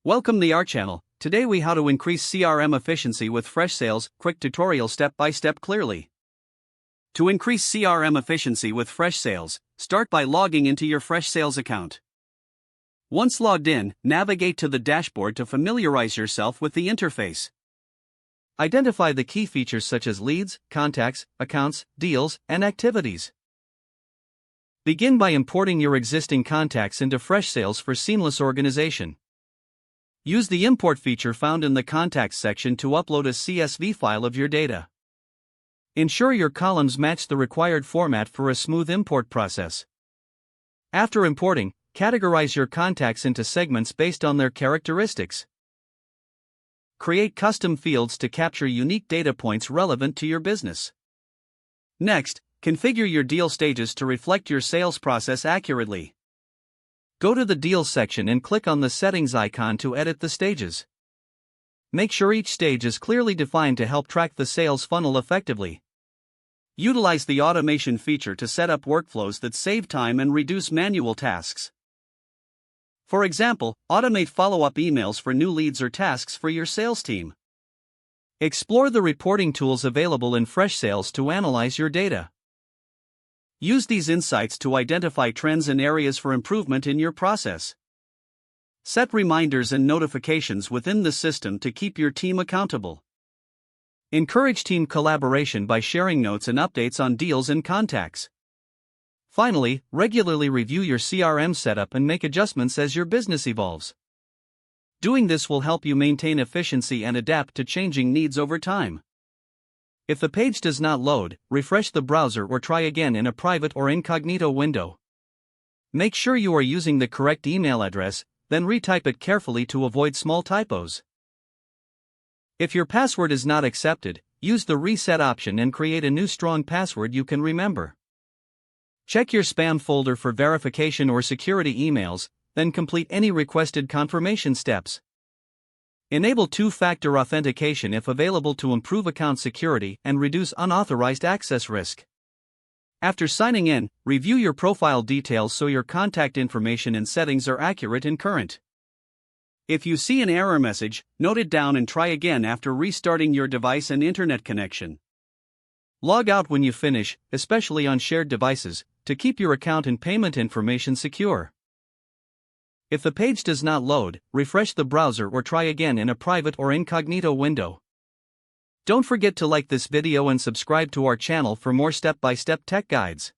Welcome to our channel. Today we how to increase CRM efficiency with Freshsales, quick tutorial step by step clearly. To increase CRM efficiency with Freshsales, start by logging into your Freshsales account. Once logged in, navigate to the dashboard to familiarize yourself with the interface. Identify the key features such as leads, contacts, accounts, deals, and activities. Begin by importing your existing contacts into Freshsales for seamless organization. Use the import feature found in the Contacts section to upload a CSV file of your data. Ensure your columns match the required format for a smooth import process. After importing, categorize your contacts into segments based on their characteristics. Create custom fields to capture unique data points relevant to your business. Next, configure your deal stages to reflect your sales process accurately. Go to the Deals section and click on the Settings icon to edit the stages. Make sure each stage is clearly defined to help track the sales funnel effectively. Utilize the automation feature to set up workflows that save time and reduce manual tasks. For example, automate follow-up emails for new leads or tasks for your sales team. Explore the reporting tools available in Freshsales to analyze your data. Use these insights to identify trends and areas for improvement in your process. Set reminders and notifications within the system to keep your team accountable. Encourage team collaboration by sharing notes and updates on deals and contacts. Finally, regularly review your CRM setup and make adjustments as your business evolves. Doing this will help you maintain efficiency and adapt to changing needs over time. If the page does not load, refresh the browser or try again in a private or incognito window. Make sure you are using the correct email address, then retype it carefully to avoid small typos. If your password is not accepted, use the reset option and create a new strong password you can remember. Check your spam folder for verification or security emails, then complete any requested confirmation steps. Enable two-factor authentication if available to improve account security and reduce unauthorized access risk. After signing in, review your profile details so your contact information and settings are accurate and current. If you see an error message, note it down and try again after restarting your device and internet connection. Log out when you finish, especially on shared devices, to keep your account and payment information secure. If the page does not load, refresh the browser or try again in a private or incognito window. Don't forget to like this video and subscribe to our channel for more step-by-step tech guides.